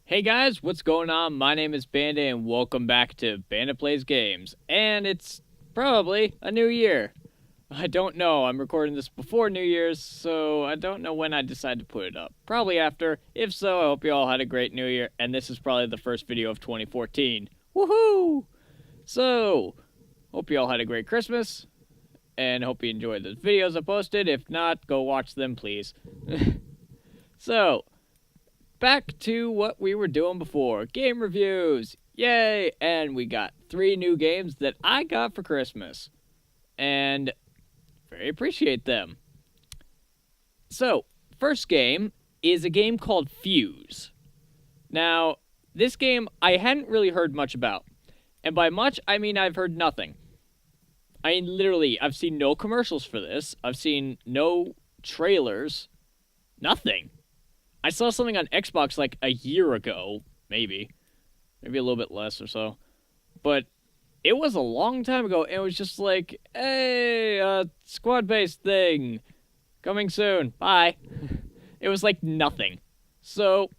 Hey guys, what's going on? My name is Bandit and welcome back to Bandit Plays Games. And it's probably a new year. I don't know, I'm recording this before New Year's, so I don't know when I decide to put it up. Probably after. If so, I hope you all had a great new year, and this is probably the first video of 2014. Woohoo! So, hope you all had a great Christmas, and hope you enjoyed the videos I posted. If not, go watch them, please. So, back to what we were doing before. Game reviews. Yay! And we got 3 new games that I got for Christmas. And very appreciate them. So, first game is a game called Fuse. Now, this game I hadn't really heard much about. And by much, I mean I've heard nothing. I mean, literally, I've seen no commercials for this. I've seen no trailers. Nothing. I saw something on Xbox like a year ago, maybe a little bit less or so, but it was a long time ago, and it was just like, hey, squad-based thing, coming soon, bye. It was like nothing. So,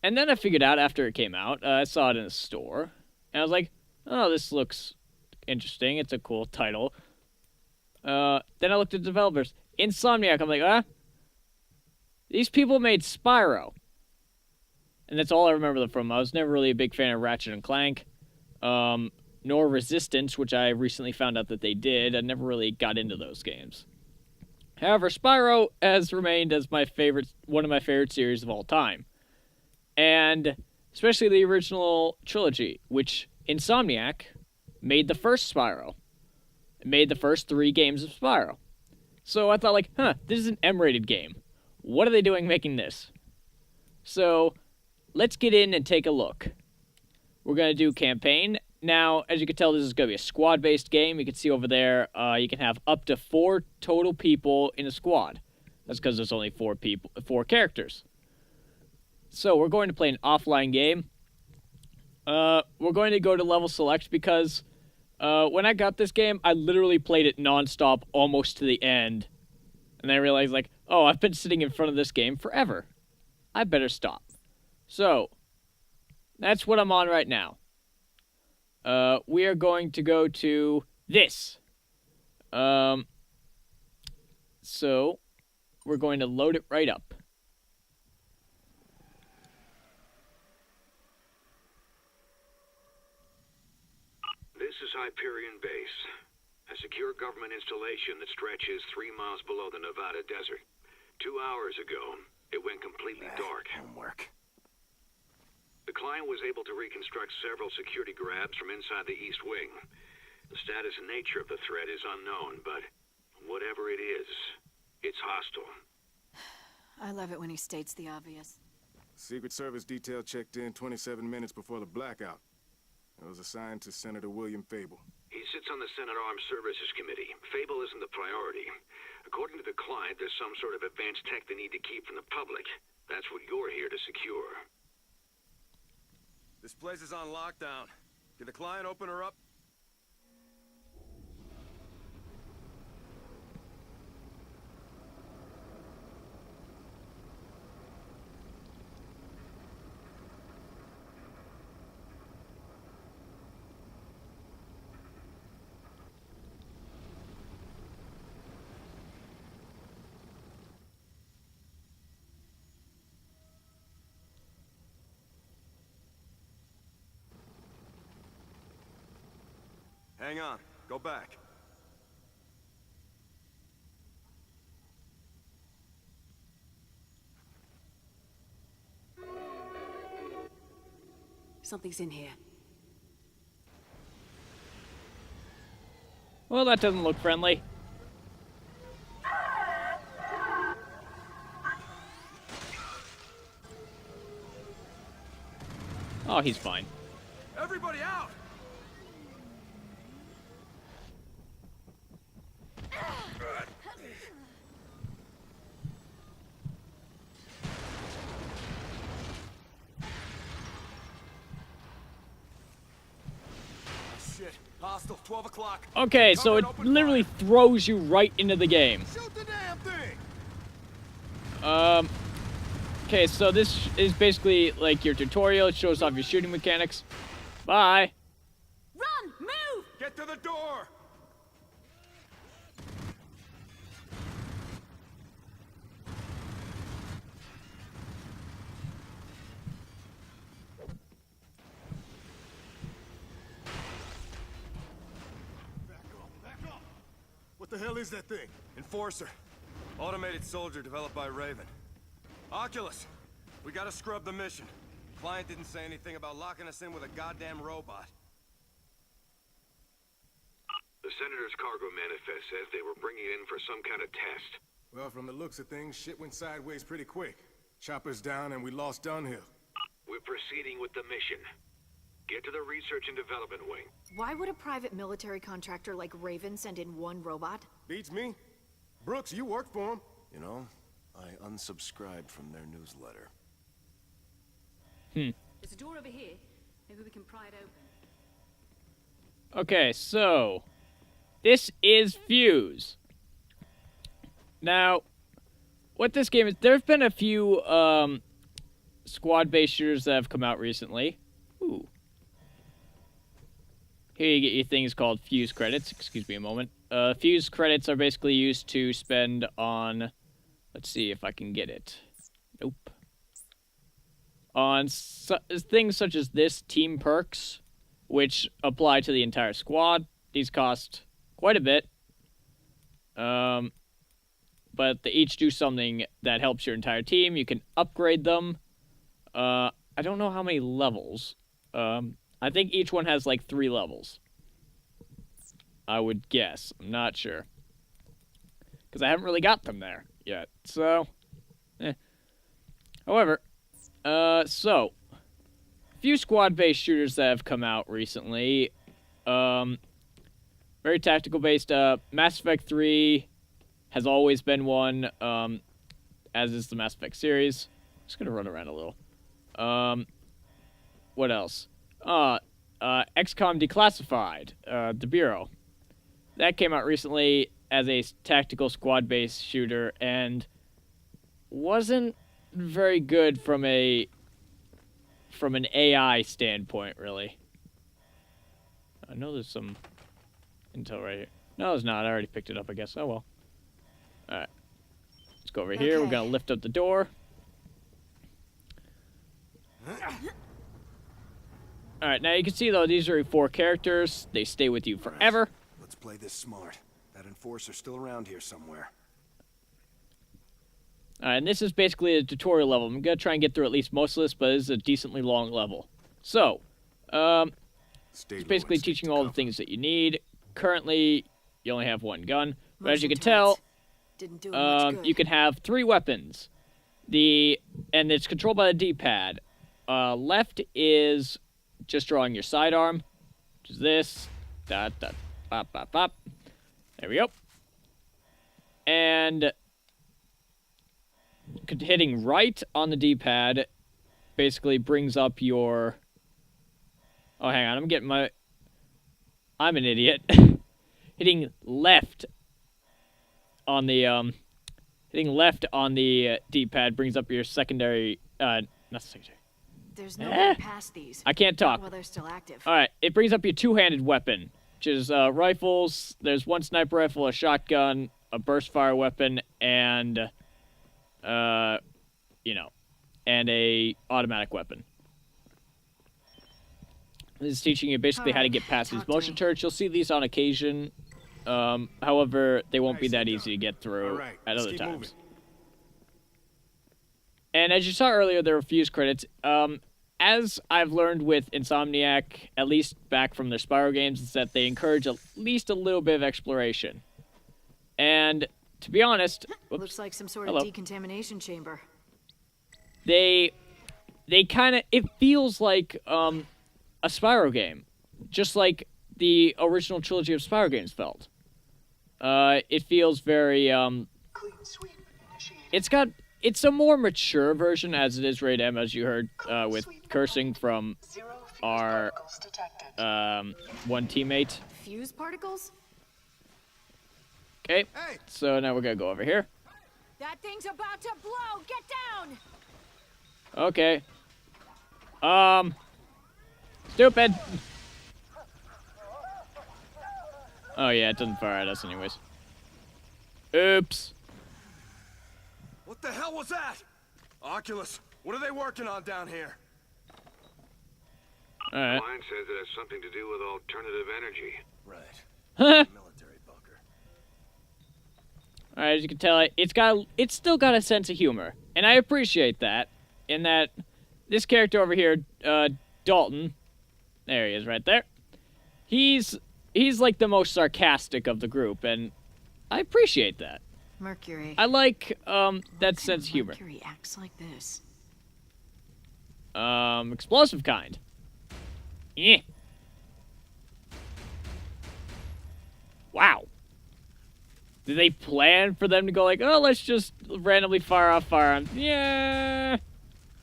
and then I figured out after it came out, I saw it in a store, and I was like, oh, this looks interesting, it's a cool title. Then I looked at the developers, Insomniac, I'm like, these people made Spyro. And that's all I remember them from. I was never really a big fan of Ratchet and Clank. Nor Resistance, which I recently found out that they did. I never really got into those games. However, Spyro has remained as one of my favorite series of all time. And especially the original trilogy, which Insomniac made the first Spyro. It made the first 3 games of Spyro. So I thought, like, this is an M-rated game. What are they doing making this? So, let's get in and take a look. We're going to do campaign. Now, as you can tell, this is going to be a squad-based game. You can see over there, you can have up to 4 total people in a squad. That's because there's only 4 characters. So, we're going to play an offline game. We're going to go to level select because when I got this game, I literally played it non-stop almost to the end. And I realized, like, oh, I've been sitting in front of this game forever. I better stop. So, that's what I'm on right now. We are going to go to this. So, we're going to load it right up. This is Hyperion Base, a secure government installation that stretches 3 miles below the Nevada desert. 2 hours ago, it went completely dark. Homework. The client was able to reconstruct several security grabs from inside the East Wing. The status and nature of the threat is unknown, but whatever it is, it's hostile. I love it when he states the obvious. Secret Service detail checked in 27 minutes before the blackout. It was assigned to Senator William Fable. He sits on the Senate Armed Services Committee. Fable isn't the priority. According to the client, there's some sort of advanced tech they need to keep from the public. That's what you're here to secure. This place is on lockdown. Can the client open her up? Hang on. Go back. Something's in here. Well, that doesn't look friendly. Oh, he's fine. Everybody out! Shit. Hostile. 12 o'clock. Okay, so it literally throws you right into the game. Shoot the damn thing! Okay, so this is basically like your tutorial. It shows off your shooting mechanics. Bye. Run! Move! Get to the door! Back off! What the hell is that thing? Enforcer. Automated soldier developed by Raven. Oculus! We gotta scrub the mission. Client didn't say anything about locking us in with a goddamn robot. The Senator's cargo manifest says they were bringing it in for some kind of test. Well, from the looks of things, shit went sideways pretty quick. Choppers down and we lost Dunhill. We're proceeding with the mission. Get to the research and development wing. Why would a private military contractor like Raven send in one robot? Beats me. Brooks, you work for him. You know, I unsubscribed from their newsletter. There's a door over here. Maybe we can pry it open. Okay, so this is Fuse. Now, what this game is, there have been a few squad-based shooters that have come out recently. Ooh. Here you get your things called Fuse credits. Excuse me a moment. Fuse credits are basically used to spend on... Let's see if I can get it. Nope. On things such as this, team perks, which apply to the entire squad. These cost quite a bit. But they each do something that helps your entire team. You can upgrade them. I don't know how many levels. I think each one has like 3 levels. I would guess. I'm not sure. Because I haven't really got them there yet. So, However, so, few squad-based shooters that have come out recently. Very tactical-based. Mass Effect 3 has always been one, as is the Mass Effect series. Just gonna run around a little. What else? XCOM Declassified, the Bureau. That came out recently as a tactical squad-based shooter, and wasn't very good from an AI standpoint, really. I know there's some intel right here. No, there's not. I already picked it up, I guess. Oh, well. Alright. Let's go over here. We're going to lift up the door. Alright, now you can see, though, these are 4 characters. They stay with you forever. Let's play this smart. That enforcer's still around here somewhere. Alright, and this is basically a tutorial level. I'm going to try and get through at least most of this, but this is a decently long level. So, it's basically teaching you all the things that you need. Currently, you only have 1 gun. But as you can tell, you can have 3 weapons. And it's controlled by the D-pad. Left is just drawing your sidearm, which is this. Dot, dot, bop, bop, bop. There we go. And hitting right on the D-pad basically brings up your... Oh, hang on. I'm an idiot. Hitting left on the D-pad brings up your secondary... not secondary. There's no way past these. I can't talk. While they're still active. Alright, it brings up your 2-handed weapon, which is rifles. There's 1 sniper rifle, a shotgun, a burst fire weapon, and, and a automatic weapon. This is teaching you basically how to get past these motion turrets. You'll see these on occasion. However, they won't be that easy to get through at other times. And as you saw earlier, there were Fuse credits. As I've learned with Insomniac, at least back from their Spyro games, is that they encourage at least a little bit of exploration. And to be honest, looks like some sort of decontamination chamber. They kind of, it feels like a Spyro game, just like the original trilogy of Spyro games felt. It feels very it's a more mature version, as it is rated M, as you heard with cursing from our one teammate. Fuse particles? Okay, so now we're gonna go over here. That thing's about to blow! Get down! Okay. Stupid. Oh yeah, it doesn't fire at us anyways. Oops. What the hell was that? Oculus, what are they working on down here? Alright. Line says it has something to do with alternative energy. Right. Military bunker. Alright, as you can tell, it's still got a sense of humor. And I appreciate that. In that this character over here, Dalton, there he is right there. He's like the most sarcastic of the group, and I appreciate that. Mercury. I like What that kind sense of of humor. Mercury acts like this. Explosive kind. Yeah. Wow. Did they plan for them to go like, oh, let's just randomly fire off firearms? Yeah.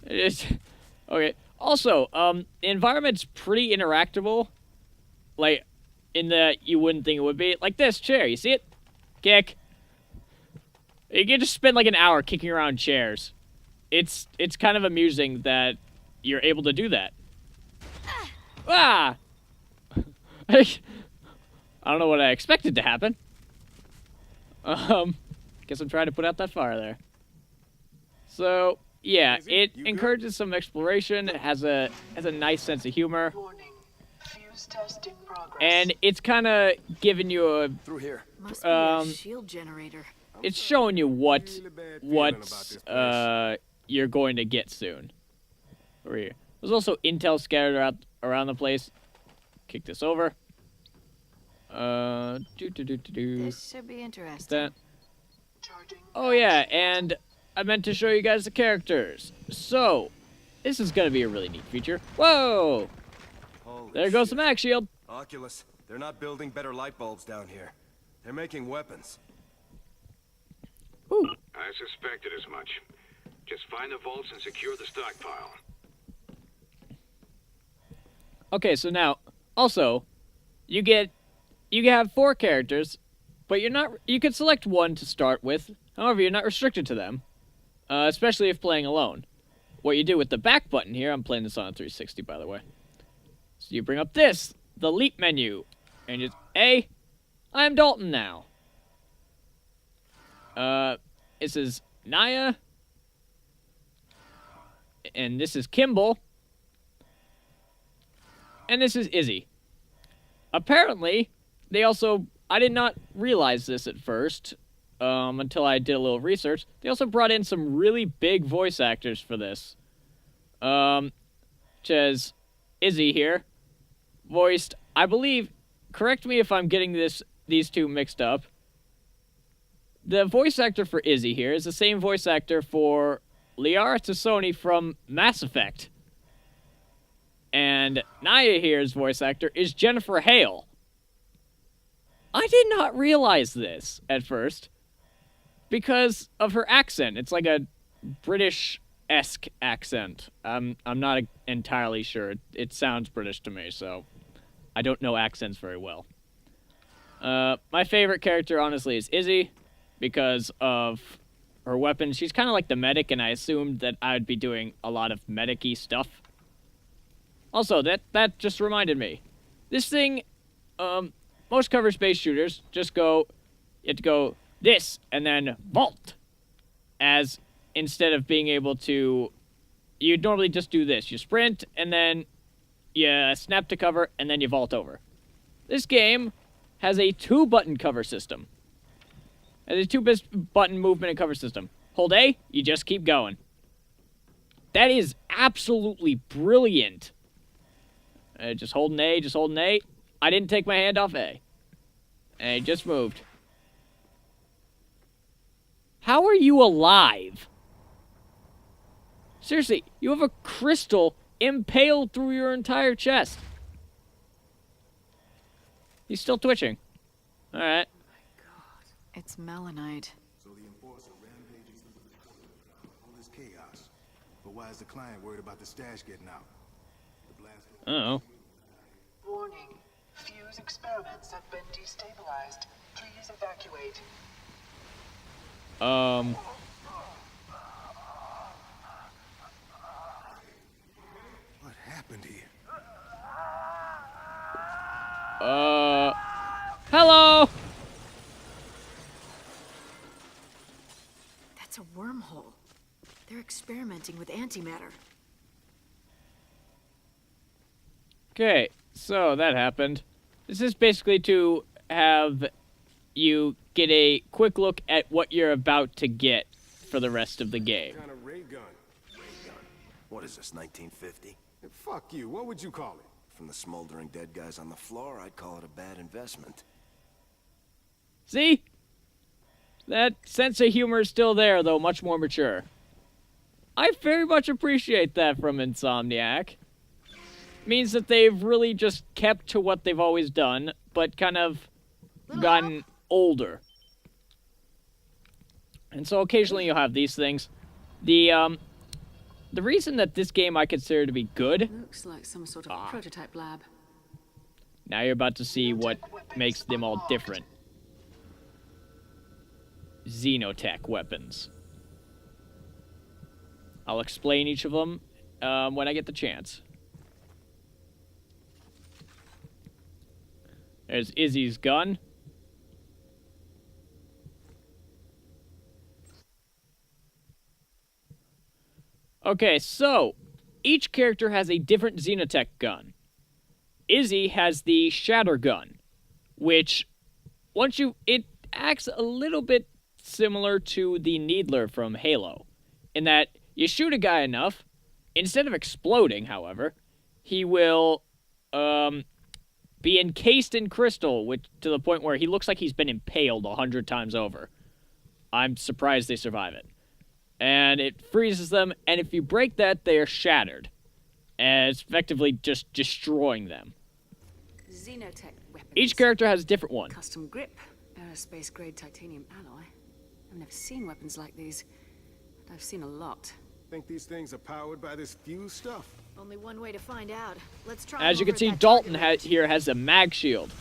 It's okay. Also, the environment's pretty interactable. Like, in that you wouldn't think it would be. Like this chair, you see it? Kick. You can just spend like an hour kicking around chairs. It's kind of amusing that you're able to do that. Ah! I don't know what I expected to happen. Guess I'm trying to put out that fire there. So, yeah, it encourages some exploration. It has a nice sense of humor. Warning. Fuse test in progress. And it's kind of giving you a... Through here. Must be a shield generator. It's showing you what Really bad feeling about this place. you're going to get soon. Over here. There's also intel scattered around the place. Kick this over. This should be interesting. That. Charging. Oh yeah, and I meant to show you guys the characters. So, this is gonna be a really neat feature. Whoa! Holy There goes shit. the mag shield. Oculus, they're not building better light bulbs down here. They're making weapons. Ooh. I suspected as much. Just find the vaults and secure the stockpile. Okay, so now, also, you have 4 characters, but you can select one to start with. However, you're not restricted to them, especially if playing alone. What you do with the back button here, I'm playing this on a 360, by the way. So you bring up this, the leap menu, and it's A, I'm Dalton now. This is Naya, and this is Kimball, and this is Izzy. Apparently, they also, I did not realize this at first, until I did a little research. They also brought in some really big voice actors for this. Such as Izzy here, voiced, I believe, correct me if I'm getting these two mixed up. The voice actor for Izzy here is the same voice actor for Liara Tassoni from Mass Effect. And Naya here's voice actor is Jennifer Hale. I did not realize this at first because of her accent. It's like a British-esque accent. I'm not entirely sure. It sounds British to me, so I don't know accents very well. My favorite character, honestly, is Izzy because of her weapon. She's kind of like the medic, and I assumed that I'd be doing a lot of medic-y stuff. Also, that just reminded me. This thing, most cover-based shooters you have to go this, and then vault. As, instead of being able to, you'd normally just do this. You sprint, and then you snap to cover, and then you vault over. This game has a 2-button cover system. Has a 2-button movement and cover system. Hold A, you just keep going. That is absolutely brilliant. Just holding A, just holding A. I didn't take my hand off A. And it just moved. How are you alive? Seriously, you have a crystal impaled through your entire chest. He's still twitching. Alright. It's melanite. So the enforcer rampages through all this chaos. But why is the client worried about the stash getting out? The blast. Uh-oh. Warning. Fuse experiments have been destabilized. Please evacuate. Hello! That's a wormhole. They're experimenting with antimatter. Okay, so that happened. This is basically to have you get a quick look at what you're about to get for the rest of the game. Kind of ray gun. Ray gun. What is this, 1950? Hey, fuck you. What would you call it? From the smoldering dead guys on the floor, I'd call it a bad investment. See? That sense of humor is still there, though much more mature. I very much appreciate that from Insomniac. Means that they've really just kept to what they've always done, but kind of gotten older. And so occasionally you'll have these things. The reason that this game I consider to be good... Looks like some sort of prototype lab. Now you're about to see what makes them all different. Xenotech weapons. I'll explain each of them when I get the chance. There's Izzy's gun. Okay, so each character has a different Xenotech gun. Izzy has the Shatter gun, which it acts a little bit similar to the Needler from Halo, in that you shoot a guy enough, instead of exploding, however, he will be encased in crystal, which to the point where he looks like he's been impaled 100 times over. I'm surprised they survive it. And it freezes them, and if you break that, they are shattered. And it's effectively just destroying them. Xenotech weapons. Each character has a different one. Custom grip, aerospace grade titanium alloy. I've never seen weapons like these, but I've seen a lot. Think these things are powered by this fuse stuff? Only one way to find out. Let's try. As you can see, Dalton here has a mag shield.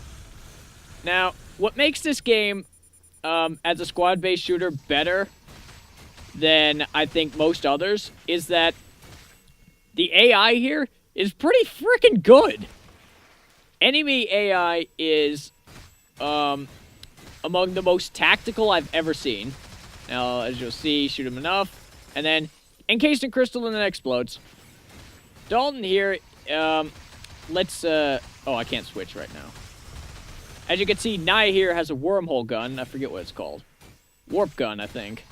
Now, what makes this game, as a squad-based shooter, better than I think most others, is that the AI here is pretty freaking good. Enemy AI is among the most tactical I've ever seen. Now, as you'll see, shoot him enough, and then encased in crystal and then explodes. Dalton here, oh, I can't switch right now. As you can see, Naya here has a wormhole gun. I forget what it's called. Warp gun, I think.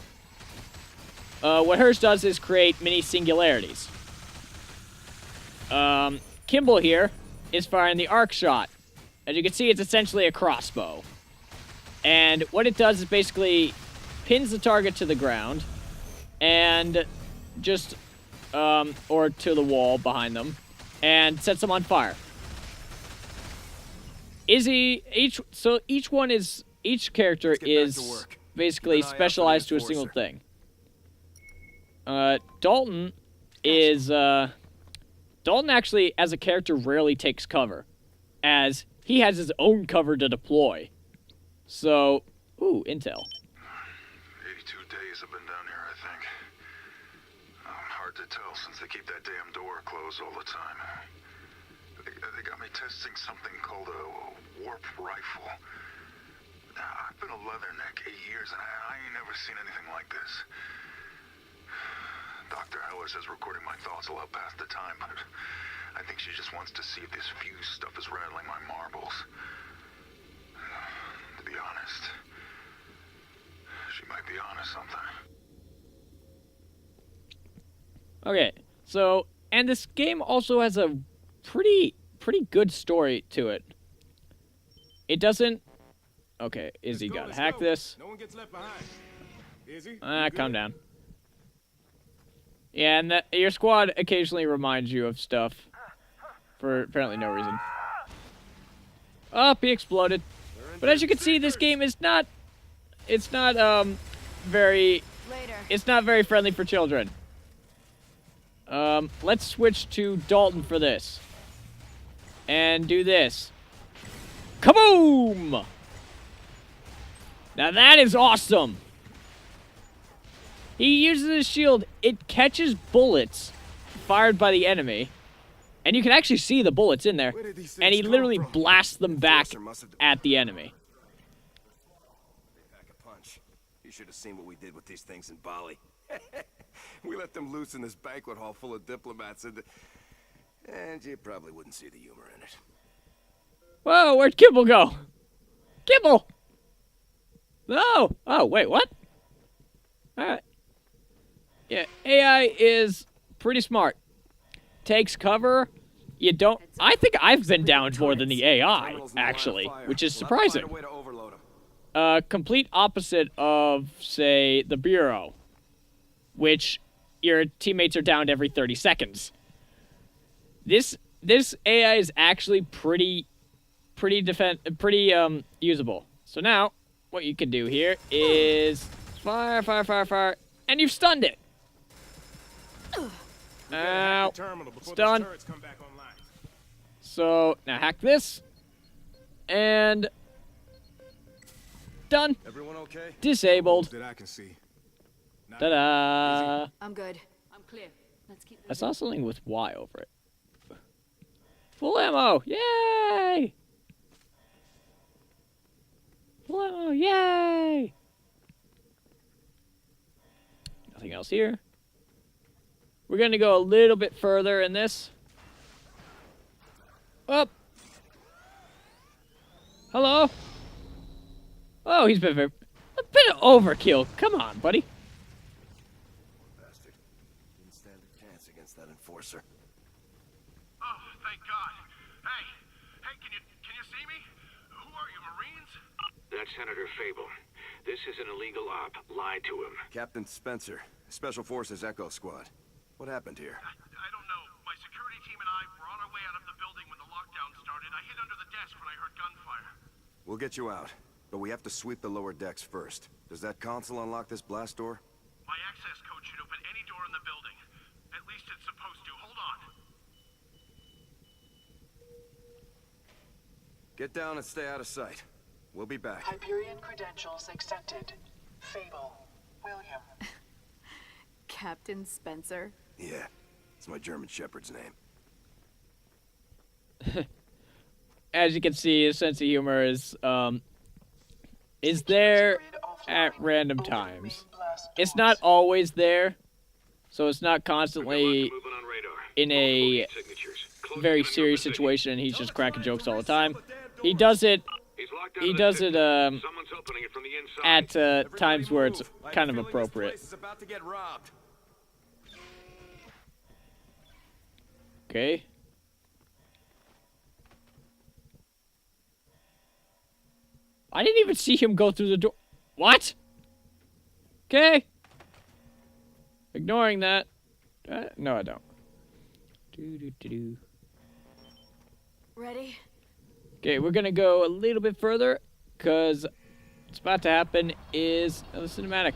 What hers does is create mini singularities. Kimball here is firing the arc shot. As you can see, it's essentially a crossbow. And what it does is basically pins the target to the ground and just, or to the wall behind them, and sets them on fire. Each character is basically specialized to a single thing. Dalton actually, as a character, rarely takes cover, as he has his own cover to deploy. So, ooh, intel. 82 days I've been down here, I think. Hard to tell since they keep that damn door closed all the time. They got me testing something called a warp rifle. I've been a leatherneck 8 years, and I ain't never seen anything like this. Dr. Heller says recording my thoughts a lot past the time, but I think she just wants to see if this fuse stuff is rattling my marbles. To be honest, she might be onto something. Okay, so, and this game also has a pretty good story to it. It doesn't... Okay, Izzy gotta hack this. No one gets left behind. Izzy? Calm down. Yeah, and your squad occasionally reminds you of stuff for apparently no reason. Oh, he exploded. But as you can see, this game is not... It's not very friendly for children. Let's switch to Dalton for this. And do this. Kaboom! Now that is awesome! He uses his shield. It catches bullets fired by the enemy And you can actually see the bullets in there. Where did these And things he come literally from? blasts them back Enforcer must have at the enemy. Pack a punch. You should have seen what we did with these things in Bali. We let them loose in this banquet hall full of diplomats, and you probably wouldn't see the humor in it. Whoa, where'd Kibble go? Kibble! No! Oh, wait, what? Alright. Yeah, AI is pretty smart. Takes cover. You don't... I think I've been downed more than the AI, Terminals in the line of actually, fire. which is We'll have to find surprising. a way to overload 'em. Complete opposite of, say, the Bureau, which your teammates are downed every 30 seconds. This AI is actually pretty usable. So now, what you can do here is fire, and you've stunned it. Ow. Stun. So, now hack this. And... done. Everyone okay? Disabled. That I can see. Ta-da! I'm good. I'm clear. Let's keep I saw something with Y over it. Full ammo! Yay! Full ammo! Yay! Nothing else here. We're gonna go a little bit further in this. Up! Hello? Oh, he's been a bit of overkill. Come on, buddy. Bastard. Didn't stand a chance against that enforcer. Oh, thank God. Hey, can you see me? Who are you, Marines? That's Senator Fable. This is an illegal op. Lie to him. Captain Spencer, Special Forces Echo Squad. What happened here? I don't know. My security team and I were on our way out of the building when the lockdown started. I hid under the desk when I heard gunfire. We'll get you out, but we have to sweep the lower decks first. Does that console unlock this blast door? My access code should open any door in the building. At least it's supposed to. Hold on. Get down and stay out of sight. We'll be back. Hyperion credentials accepted. Fable. William. Captain Spencer. Yeah, it's my German Shepherd's name. As you can see, his sense of humor is there at random times. It's not always there, so it's not constantly Moving on radar. in a very serious situation and he's just cracking jokes all the time. He does it He's locked out he of the does system. it Someone's opening it from the inside. at times where it's Move. I have a kind of feeling this appropriate. place is about to get robbed. Okay. I didn't even see him go through the door. What? Okay. Ignoring that. No, I don't. Ready? Okay, we're gonna go a little bit further, because what's about to happen is the cinematic.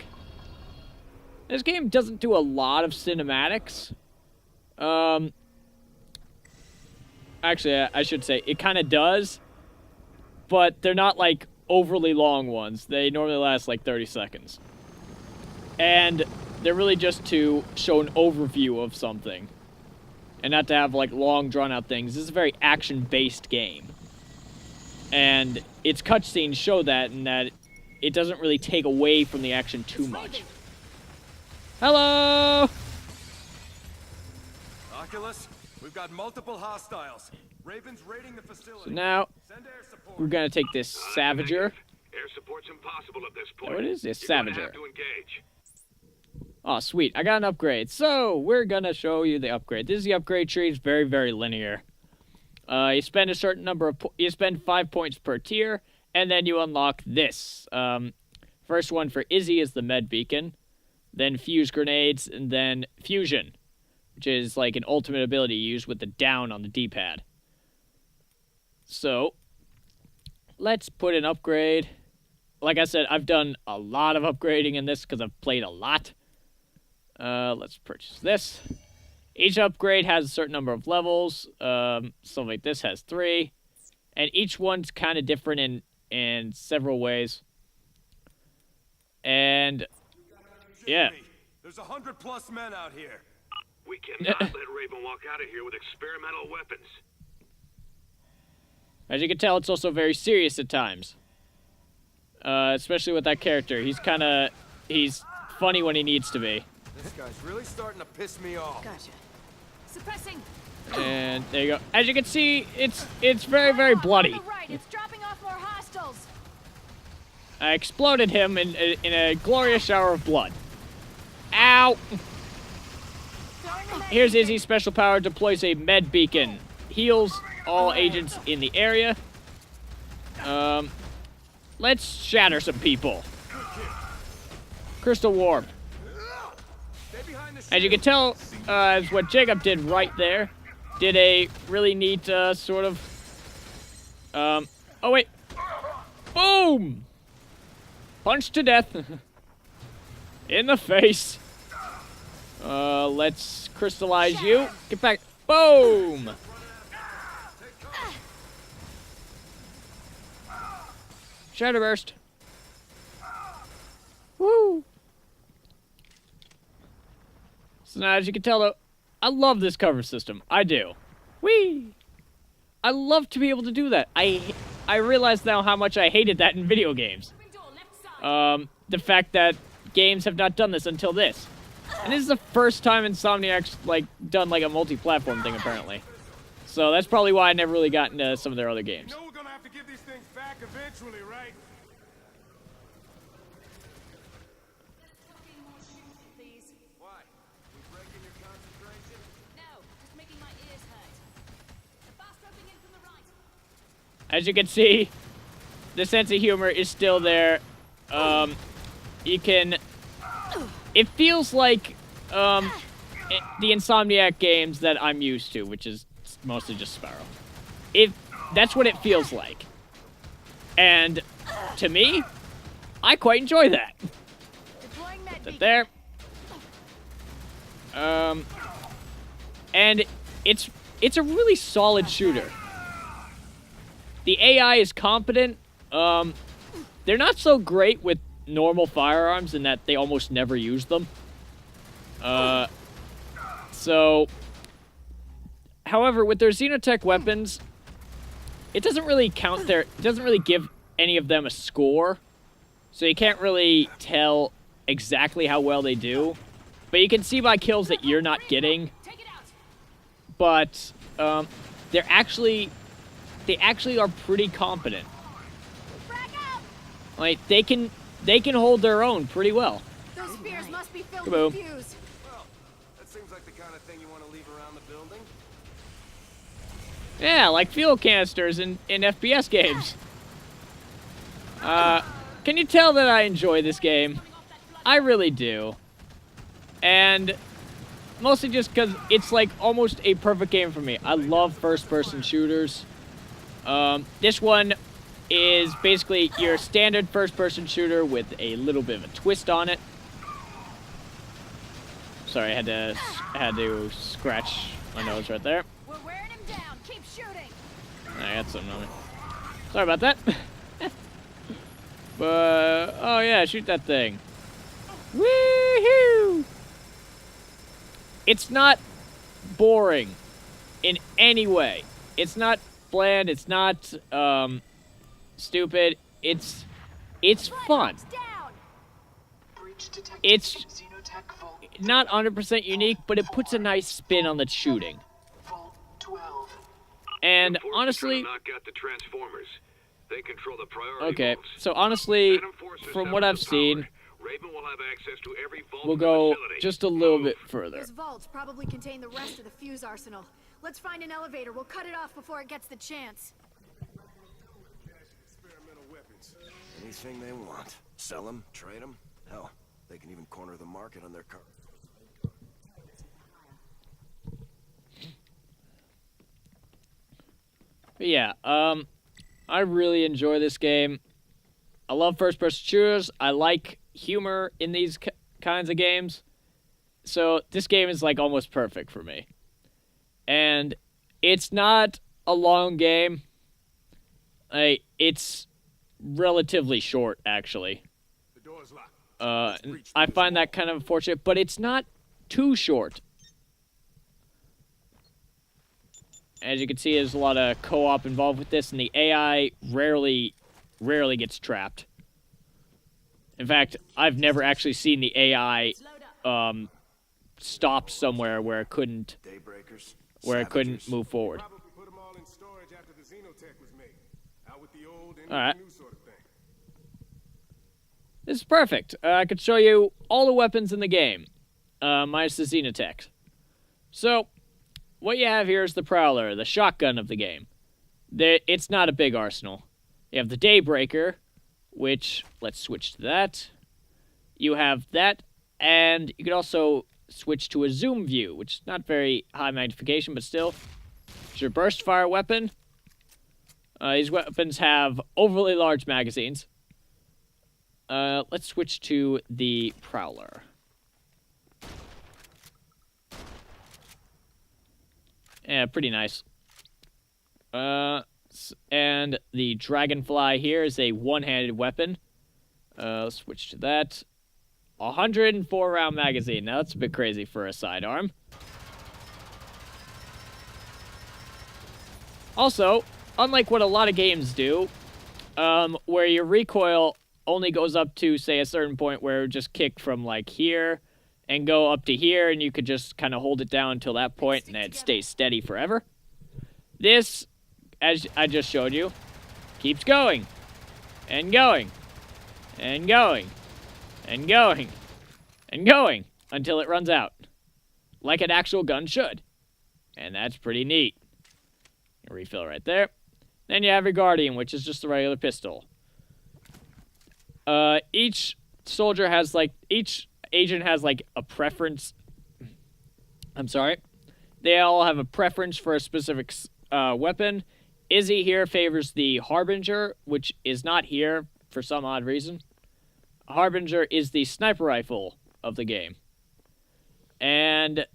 This game doesn't do a lot of cinematics. Actually, I should say, it kind of does, but they're not, like, overly long ones. They normally last, like, 30 seconds. And they're really just to show an overview of something, and not to have, like, long, drawn-out things. This is a very action-based game. And its cutscenes show that, in that it doesn't really take away from the action too much. Hello! Oculus, we've got multiple hostiles. Raven's raiding the facility. So now, Send air support. we're gonna take this Savager. Air support's impossible at this point. Oh, it is? It's You're gonna Savager. have to engage. Oh, sweet. I got an upgrade. So, we're gonna show you the upgrade. This is the upgrade tree. It's very, very linear. You spend a certain number of... you spend 5 points per tier, and then you unlock this. First one for Izzy is the med beacon, then fuse grenades, and then fusion, which is like an ultimate ability used with the down on the D-pad. So, let's put an upgrade. Like I said, I've done a lot of upgrading in this because I've played a lot. Let's purchase this. Each upgrade has a certain number of levels. Something like this has 3. And each one's kind of different in several ways. And, yeah. There's 100+ men out here. We cannot let Raven walk walk out of here with experimental weapons. As you can tell, it's also very serious at times. Especially with that character. He's funny when he needs to be. This guy's really starting to piss me off. Gotcha. Suppressing. And there you go. As you can see, it's very, very bloody. On the right, it's dropping off more hostiles. I exploded him in a glorious shower of blood. Ow! Here's Izzy's special power. Deploys a med beacon. Heals all agents in the area. Let's shatter some people. Crystal Warp. As you can tell, as what Jacob did right there, did a really neat sort of... oh wait. Boom! Punch to death. In the face. Let's crystallize you. Get back. Boom! Shatterburst. Woo! So now, as you can tell, though, I love this cover system. I do. Whee! I love to be able to do that. I realize now how much I hated that in video games. The fact that games have not done this until this. And this is the first time Insomniac's, like, done, like, a multi-platform thing, apparently. So that's probably why I never really got into some of their other games. You know we're gonna have to give these things back eventually, right? Why? We breaking your concentration? No, just making my ears hurt. The fast roping in from the right. As you can see, the sense of humor is still there. You can... It feels like the Insomniac games that I'm used to, which is mostly just Sparrow. That's what it feels like. And to me, I quite enjoy that. Deploying med Put that there. And it's a really solid shooter. The AI is competent. They're not so great with normal firearms in that they almost never use them. However, with their Xenotech weapons, it doesn't really count it doesn't really give any of them a score. So you can't really tell exactly how well they do. But you can see by kills that you're not getting. But they actually are pretty competent. Like they can hold their own pretty well. Those spheres must be filled Kaboom. with fuse. Well, that seems like the kind of thing you want to leave around the building. Yeah, like fuel canisters in FPS games. Can you tell that I enjoy this game? I really do. And mostly just because it's like almost a perfect game for me. I love first-person shooters. This one is basically your standard first-person shooter with a little bit of a twist on it. Sorry, I had to scratch my nose right there. We're wearing him down. Keep shooting. I got something on me. Sorry about that. But oh yeah, shoot that thing. Woohoo! It's not boring in any way. It's not bland. It's not stupid. It's fun. Breach detected It's in Xenotech Vault. not 100% unique, but it puts a nice spin on the shooting. Vault 12. And Forces honestly, trying to knock out the Transformers. They control the priority okay. vaults. So honestly, Phantom forces from have what the I've seen, power. Raven will have access to every vault we'll in the go facility. just a little bit further. Those vaults probably contain the rest of the fuse arsenal. Let's find an elevator. We'll cut it off before it gets the chance. Experimental weapons. Anything they want. Sell them, trade them. Hell, they can even corner the market on their car. But yeah, I really enjoy this game. I love first-person shooters. I like humor in these kinds of games. So this game is like almost perfect for me. And it's not a long game. It's relatively short, actually. The door's locked. And I find that kind of unfortunate, but it's not too short. As you can see, there's a lot of co-op involved with this, and the AI rarely gets trapped. In fact, I've never actually seen the AI stop somewhere where it couldn't move forward. Probably put them all in storage after the Xenotech was made. Out with the old and All right. the new sort of thing. This is perfect. I could show you all the weapons in the game, minus the Xenotech. So, what you have here is the Prowler, the shotgun of the game. It's not a big arsenal. You have the Daybreaker, which, let's switch to that. You have that, and you can also switch to a zoom view, which is not very high magnification, but still. It's your burst fire weapon. These weapons have overly large magazines. Let's switch to the Prowler. Yeah, pretty nice. And the Dragonfly here is a one-handed weapon. Let's switch to that. 104-round magazine. Now, that's a bit crazy for a sidearm. Also, unlike what a lot of games do, where your recoil only goes up to, say, a certain point where it would just kick from, like, here and go up to here, and you could just kind of hold it down until that point, and it stays steady forever. This, as I just showed you, keeps going, and going, and going, and going, and going, until it runs out. Like an actual gun should. And that's pretty neat. Refill right there. Then you have your Guardian, which is just a regular pistol. Each soldier has, like, each agent has, like, a preference. I'm sorry. They all have a preference for a specific weapon. Izzy here favors the Harbinger, which is not here for some odd reason. Harbinger is the sniper rifle of the game. And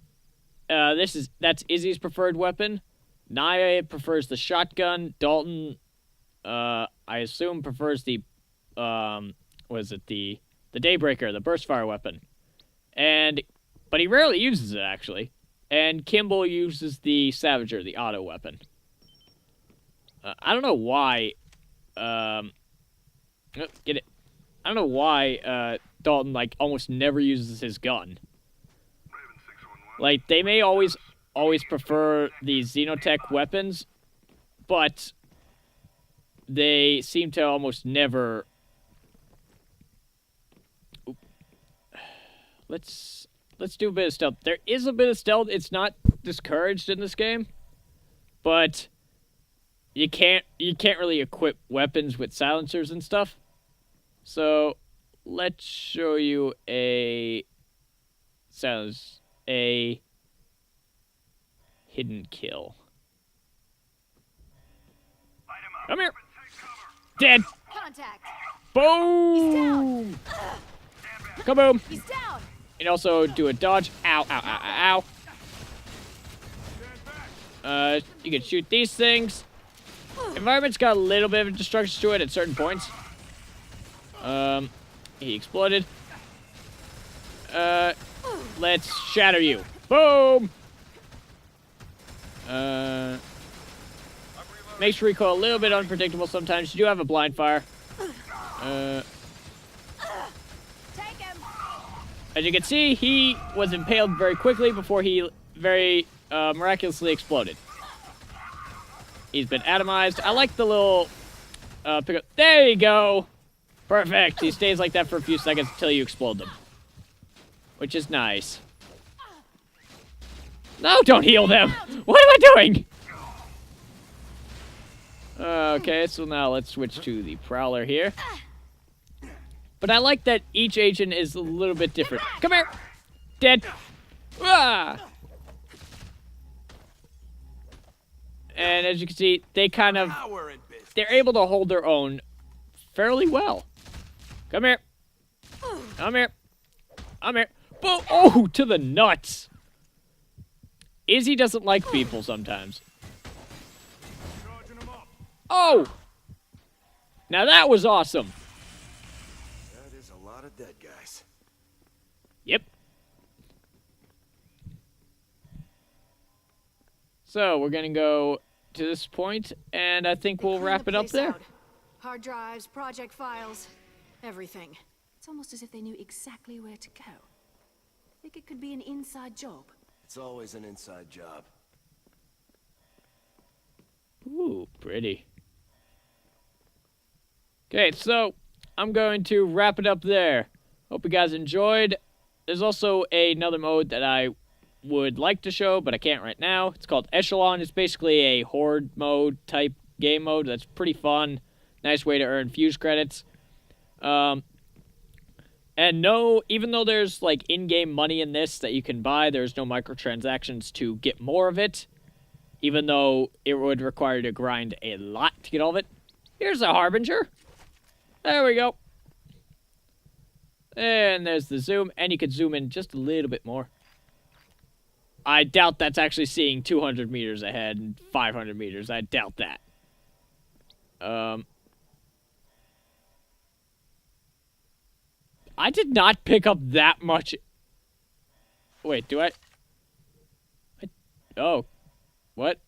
that's Izzy's preferred weapon. Naya prefers the shotgun. Dalton, I assume, prefers the the Daybreaker, the burst fire weapon. But he rarely uses it, actually. And Kimball uses the Savager, the auto weapon. I don't know why. Get it? I don't know why Dalton, like, almost never uses his gun. Like, they may always prefer the Xenotech weapons, but they seem to almost never. Let's do a bit of stealth. There is a bit of stealth. It's not discouraged in this game, but you can't really equip weapons with silencers and stuff. So let's show you a hidden kill. Come here. Dead. Contact. Boom. Kaboom. He's down. And also do a dodge. Ow, ow, ow, ow, ow. You can shoot these things. Environment's got a little bit of destruction to it at certain points. He exploded. Let's shatter you. Boom! Makes recoil a little bit unpredictable sometimes. You do have a blind fire. Take him. As you can see, he was impaled very quickly before he very miraculously exploded. He's been atomized. I like the little pickup. There you go. Perfect. He stays like that for a few seconds until you explode them. Which is nice. No, don't heal them. What am I doing? Okay, so now let's switch to the Prowler here. But I like that each agent is a little bit different. Come here. Dead. Ah! And as you can see, they kind of, they're able to hold their own fairly well. Come here. Come here. Come here. Boom. Oh, to the nuts. Izzy doesn't like people sometimes. Oh! Now that was awesome. That is a lot of dead guys. Yep. So, we're gonna go to this point, and I think we'll Clean wrap the it up place there. out. Hard drives, project files, everything. It's almost as if they knew exactly where to go. Think it could be an inside job. It's always an inside job. Ooh, pretty. Okay, so I'm going to wrap it up there. Hope you guys enjoyed. There's also another mode that I would like to show, but I can't right now. It's called Echelon. It's basically a horde mode type game mode that's pretty fun. Nice way to earn fuse credits. And no, even though there's like in-game money in this that you can buy, there's no microtransactions to get more of it. Even though it would require you to grind a lot to get all of it. Here's a Harbinger. There we go. And there's the zoom, and you could zoom in just a little bit more. I doubt that's actually seeing 200 meters ahead and 500 meters. I doubt that. I did not pick up that much. Wait, do I? Oh. What?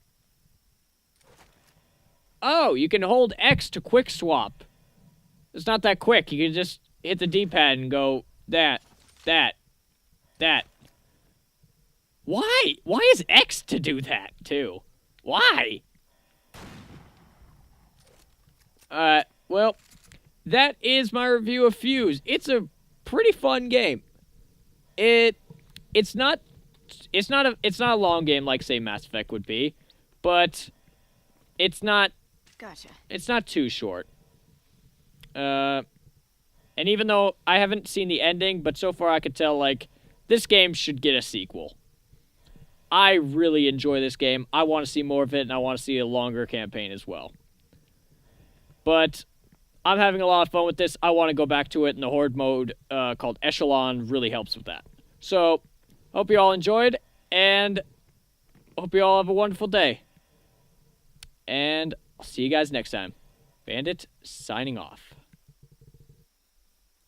Oh, you can hold X to quick swap. It's not that quick. You can just hit the D-pad and go that. Why? Why is X to do that, too? Why? Well, that is my review of Fuse. It's a pretty fun game. It's not a long game like, say, Mass Effect would be, but it's not too short. And even though I haven't seen the ending, but so far I could tell, like, this game should get a sequel. I really enjoy this game. I want to see more of it, and I want to see a longer campaign as well. But I'm having a lot of fun with this. I want to go back to it, and the Horde mode called Echelon really helps with that. So, hope you all enjoyed, and hope you all have a wonderful day. And I'll see you guys next time. Bandit, signing off.